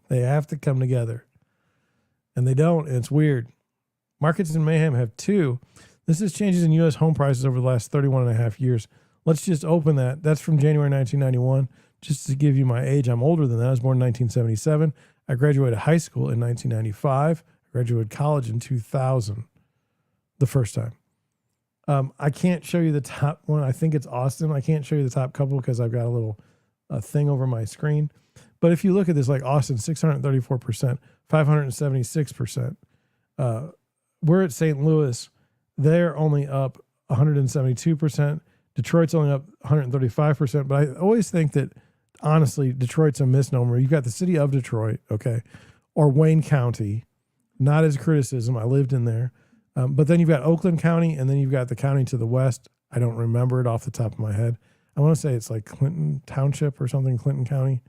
They have to come together. And they don't, and it's weird. Markets in Mayhem have 2. This is changes in U.S. home prices over the last 31 and a half years. Let's just open that. That's from January 1991. Just to give you my age, I'm older than that. I was born in 1977. I graduated high school in 1995. I graduated college in 2000, the first time. I can't show you the top one. I think it's Austin. I can't show you the top couple because I've got a little thing over my screen. But if you look at this, like Austin, 634%, 576%. We're at St. Louis. They're only up 172%. Detroit's only up 135%. But I always think that, honestly, Detroit's a misnomer. You've got the city of Detroit, okay, or Wayne County. Not as criticism. I lived in there. But then you've got Oakland County, and then you've got the county to the west. I don't remember it off the top of my head. I want to say it's like Clinton Township or something, Clinton County.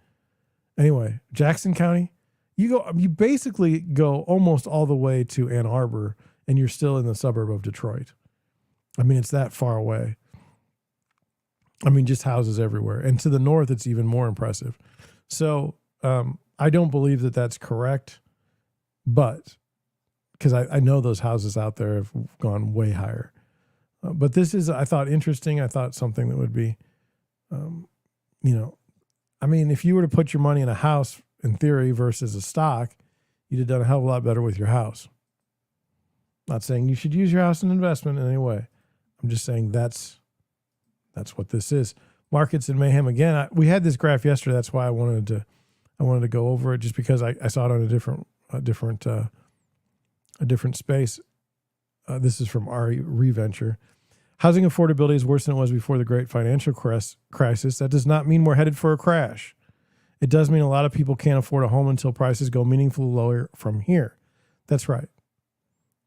Anyway, Jackson County. You basically go almost all the way to Ann Arbor and you're still in the suburb of Detroit. I mean, it's that far away. I mean, just houses everywhere. And to the north, it's even more impressive. So I don't believe that that's correct, but because I know those houses out there have gone way higher. But this is, I thought, interesting. I thought something that would be, I mean, if you were to put your money in a house, in theory, versus a stock, you'd have done a hell of a lot better with your house. Not saying you should use your house as an investment in any way. I'm just saying that's what this is. Markets in mayhem again. We had this graph yesterday. That's why I wanted to go over it, just because I saw it on a different space. This is from RE Reventure. Housing affordability is worse than it was before the great financial crisis. That does not mean we're headed for a crash. It does mean a lot of people can't afford a home until prices go meaningfully lower from here. That's right.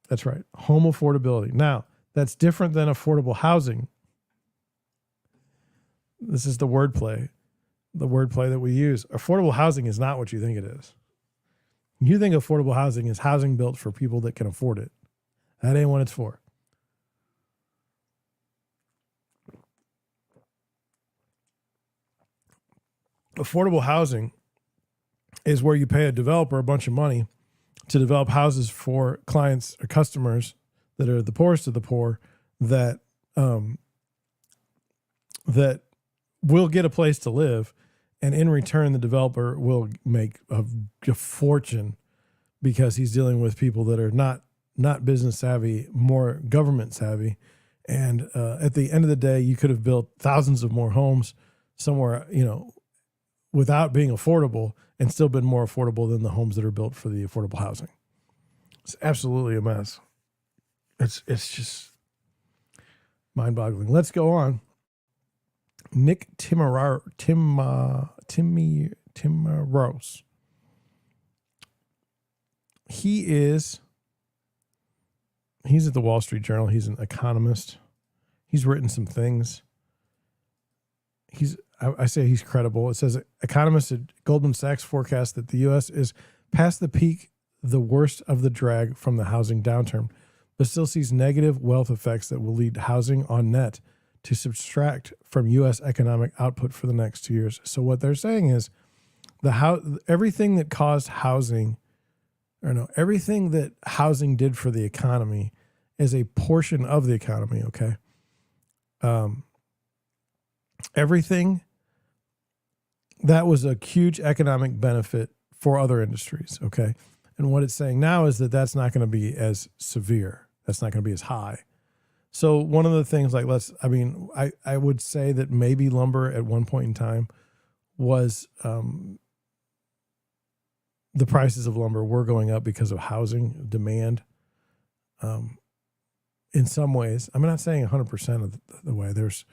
That's right. Home affordability. Now, that's different than affordable housing. This is the wordplay that we use. Affordable housing is not what you think it is. You think affordable housing is housing built for people that can afford it. That ain't what it's for. Affordable housing is where you pay a developer a bunch of money to develop houses for clients or customers that are the poorest of the poor that will get a place to live, and in return the developer will make a fortune because he's dealing with people that are not business savvy, more government savvy. And at the end of the day, you could have built thousands of more homes somewhere, without being affordable, and still been more affordable than the homes that are built for the affordable housing. It's absolutely a mess. It's just mind-boggling. Let's go on. Nick Timmeros. He's at the Wall Street Journal. He's an economist. He's written some things. I say he's credible. It says economists at Goldman Sachs forecast that the U.S. is past the peak, the worst of the drag from the housing downturn, but still sees negative wealth effects that will lead housing on net to subtract from U.S. economic output for the next 2 years. So what they're saying is everything that caused housing, everything that housing did for the economy is a portion of the economy, okay? Everything that was a huge economic benefit for other industries, okay? And what it's saying now is that that's not going to be as severe. That's not going to be as high. So one of the things, I would say that maybe lumber at one point in time was, the prices of lumber were going up because of housing demand. In some ways, I'm not saying 100% of the way. There's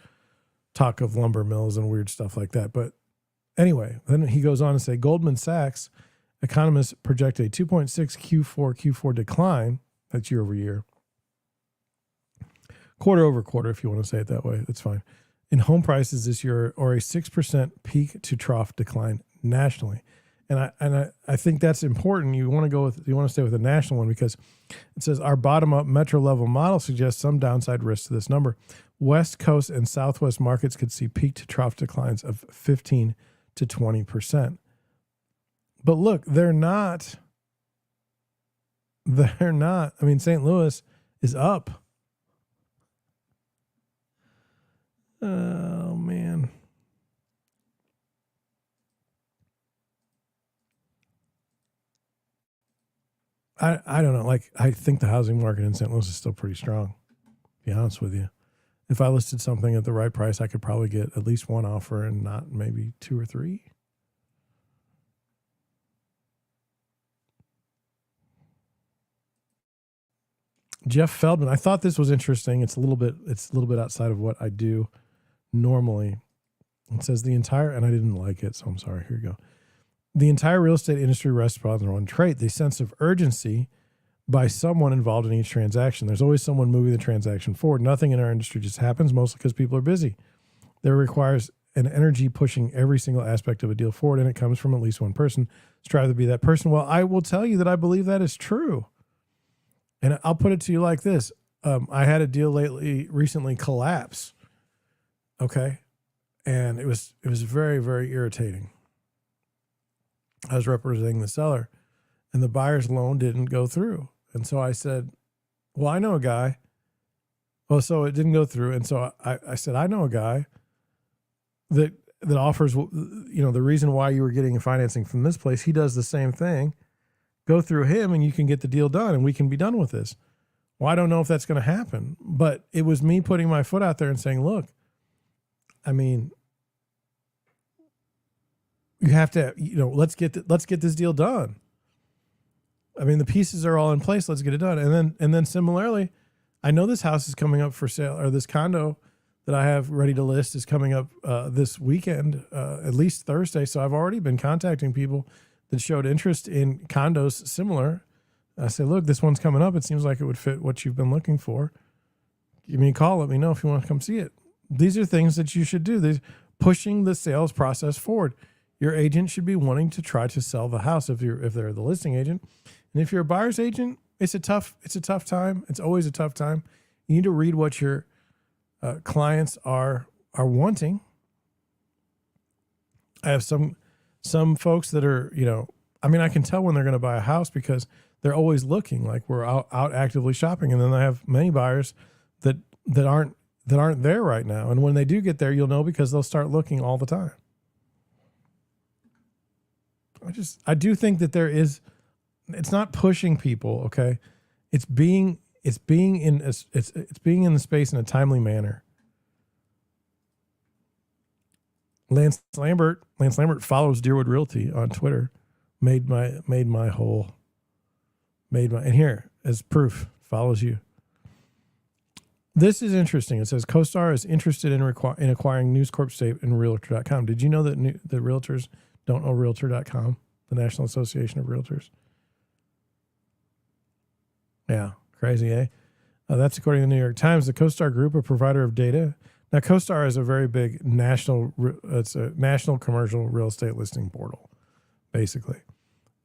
talk of lumber mills and weird stuff like that. But anyway, then he goes on to say Goldman Sachs economists project a 2.6 Q4 decline. That's year over year. Quarter over quarter, if you want to say it that way, that's fine. In home prices this year, or a 6% peak to trough decline nationally. And I think that's important. You want to stay with the national one, because it says our bottom up metro level model suggests some downside risk to this number. West Coast and Southwest markets could see peak to trough declines of 15 to 20%. But look, they're not. I mean, St. Louis is up. Oh, man. I don't know. I think the housing market in St. Louis is still pretty strong, to be honest with you. If I listed something at the right price, I could probably get at least one offer and not maybe two or three. Jeff Feldman. I thought this was interesting. It's a little bit outside of what I do normally. It says and I didn't like it, so I'm sorry. Here you go. The entire real estate industry rests upon one trait, the sense of urgency by someone involved in each transaction. There's always someone moving the transaction forward. Nothing in our industry just happens, mostly because people are busy. There requires and energy pushing every single aspect of a deal forward, and it comes from at least one person. Strive to be that person. Well, I will tell you that I believe that is true. And I'll put it to you like this. I had a deal recently collapse. Okay. And it was very, very irritating. I was representing the seller and the buyer's loan didn't go through. And so I said, well, I know a guy. Well, so it didn't go through. And so I said, I know a guy that offers, the reason why you were getting financing from this place. He does the same thing. Go through him and you can get the deal done and we can be done with this. Well, I don't know if that's going to happen, but it was me putting my foot out there and saying, look, I mean, you have to, let's get this deal done. I mean, the pieces are all in place. Let's get it done. And then similarly, I know this house is coming up for sale, or this condo that I have ready to list is coming up this weekend, at least Thursday. So I've already been contacting people that showed interest in condos similar. I say, look, this one's coming up. It seems like it would fit what you've been looking for. Give me a call. Let me know if you want to come see it. These are things that you should do. These pushing the sales process forward. Your agent should be wanting to try to sell the house if they're the listing agent. And if you're a buyer's agent, it's a tough time. It's always a tough time. You need to read what your clients are wanting. I have some folks that are, I can tell when they're going to buy a house because they're always looking, like we're out actively shopping. And then I have many buyers that aren't there right now. And when they do get there, you'll know because they'll start looking all the time. I do think that it's not pushing people. Okay. It's being in the space in a timely manner. Lance Lambert follows Deerwood Realty on Twitter. And here as proof, follows you. This is interesting. It says Costar is interested in acquiring News Corp stake in Realtor.com. Did you know that the realtors don't know Realtor.com, the National Association of Realtors? Yeah, crazy, eh? That's according to the New York Times. The Costar Group, a provider of data. Now, Costar is a very big national commercial real estate listing portal, basically.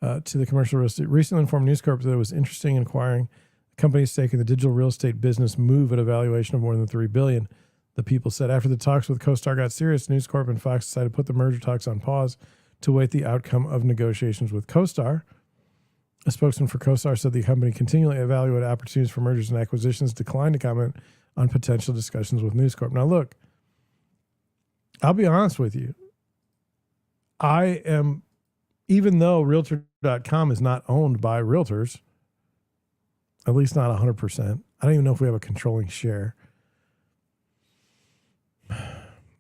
To the commercial real estate. Recently informed News Corp that it was interested in acquiring the company's stake in the digital real estate business Move at a valuation of more than $3 billion. The people said after the talks with Costar got serious, News Corp and Fox decided to put the merger talks on pause to await the outcome of negotiations with Costar. A spokesman for Costar said the company continually evaluated opportunities for mergers and acquisitions, declined to comment on potential discussions with News Corp. Now, look, I'll be honest with you. Even though Realtor.com is not owned by realtors, at least not 100%. I don't even know if we have a controlling share.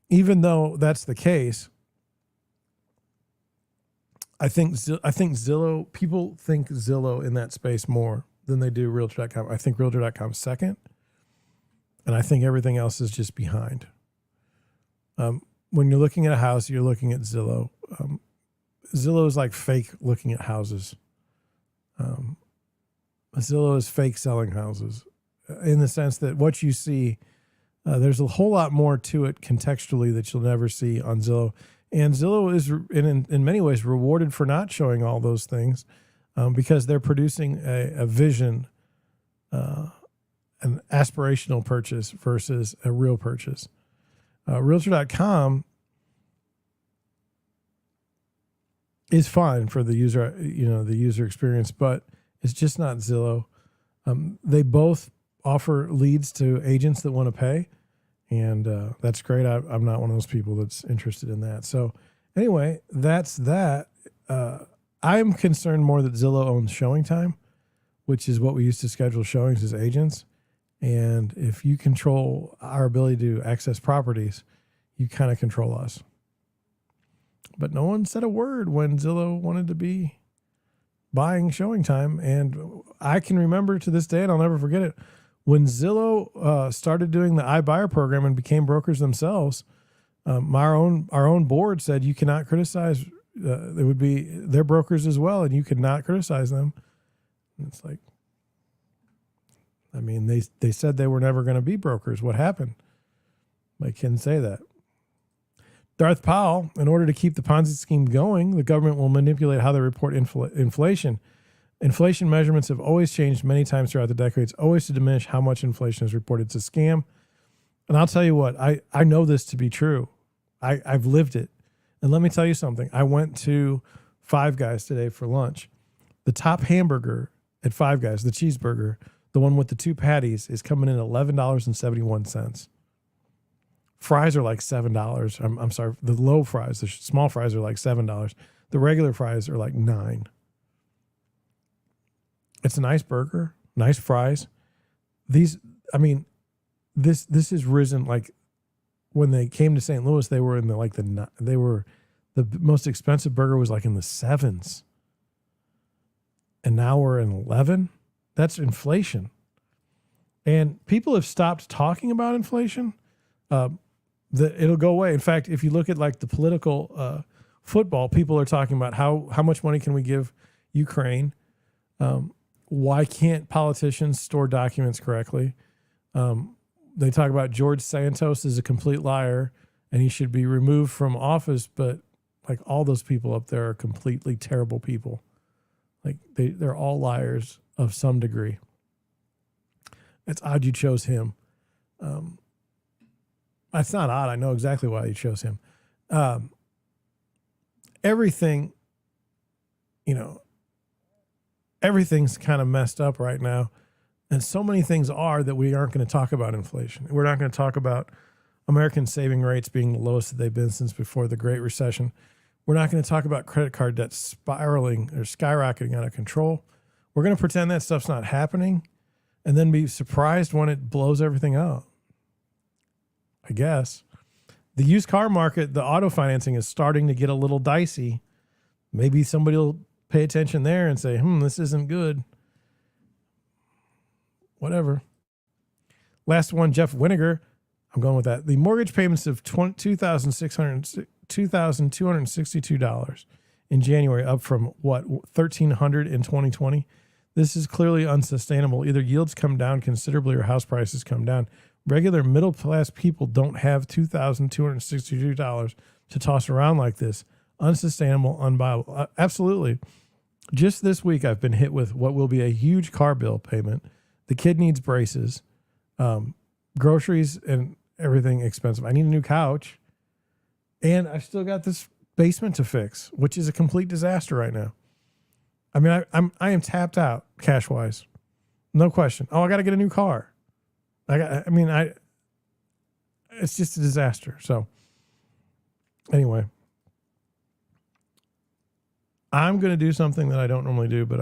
Even though that's the case, I think Zillow, people think Zillow in that space more than they do Realtor.com. I think Realtor.com second, and I think everything else is just behind. When you're looking at a house, you're looking at Zillow. Zillow is like fake looking at houses. Zillow is fake selling houses in the sense that what you see, there's a whole lot more to it contextually that you'll never see on Zillow. And Zillow is in many ways rewarded for not showing all those things because they're producing a vision, an aspirational purchase versus a real purchase. Realtor.com is fine for the user, the user experience, but it's just not Zillow. They both offer leads to agents that want to pay, and that's great. I'm not one of those people that's interested in that. So anyway, that's that. I'm concerned more that Zillow owns showing time, which is what we used to schedule showings as agents. And if you control our ability to access properties, you kind of control us. But no one said a word when Zillow wanted to be buying showing time. And I can remember to this day, and I'll never forget it, when Zillow started doing the iBuyer program and became brokers themselves, our own board said you cannot criticize. It would be their brokers as well, and you could not criticize them. And it's like, I mean, they said they were never going to be brokers. What happened? I can say that. Darth Powell, in order to keep the Ponzi scheme going, the government will manipulate how they report inflation. Inflation measurements have always changed many times throughout the decades, always to diminish how much inflation is reported. It's a scam. And I'll tell you what, I know this to be true. I've lived it. And let me tell you something. I went to Five Guys today for lunch. The top hamburger at Five Guys, the cheeseburger, the one with the 2 patties, is coming in at $11.71. Fries are like $7. I'm sorry, the low fries, the small fries are like $7. The regular fries are like $9. It's a nice burger, nice fries. This has risen. Like when they came to St. Louis, they were in the most expensive burger was like in the 7s. And now we're in 11. That's inflation. And people have stopped talking about inflation. It'll go away. In fact, if you look at like the political football, people are talking about how much money can we give Ukraine? Why can't politicians store documents correctly? They talk about George Santos is a complete liar and he should be removed from office. But like all those people up there are completely terrible people. Like they're all liars of some degree. It's odd you chose him. It's not odd. I know exactly why you chose him. Everything's kind of messed up right now. And so many things are that we aren't going to talk about inflation. We're not going to talk about American saving rates being the lowest that they've been since before the Great Recession. We're not going to talk about credit card debt spiraling or skyrocketing out of control. We're going to pretend that stuff's not happening and then be surprised when it blows everything up. I guess. The used car market, the auto financing is starting to get a little dicey. Maybe somebody will pay attention there and say, this isn't good. Whatever. Last one, Jeff Winiger. I'm going with that. The mortgage payments of $2,262 in January, up from what, $1,300 in 2020. This is clearly unsustainable. Either yields come down considerably or house prices come down. Regular middle-class people don't have $2,262 to toss around like this. Unsustainable, unviable. Absolutely. Just this week, I've been hit with what will be a huge car bill payment. The kid needs braces, groceries, and everything expensive. I need a new couch. And I've still got this basement to fix, which is a complete disaster right now. I mean, I am tapped out cash-wise. No question. Oh, I got to get a new car. It's just a disaster. So anyway, I'm going to do something that I don't normally do, but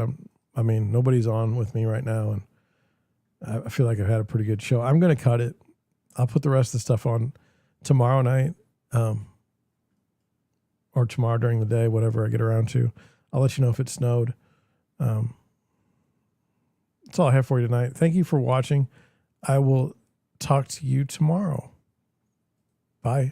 nobody's on with me right now. And I feel like I've had a pretty good show. I'm going to cut it. I'll put the rest of the stuff on tomorrow night, or tomorrow during the day, whatever I get around to. I'll let you know if it snowed. That's all I have for you tonight. Thank you for watching. I will talk to you tomorrow. Bye.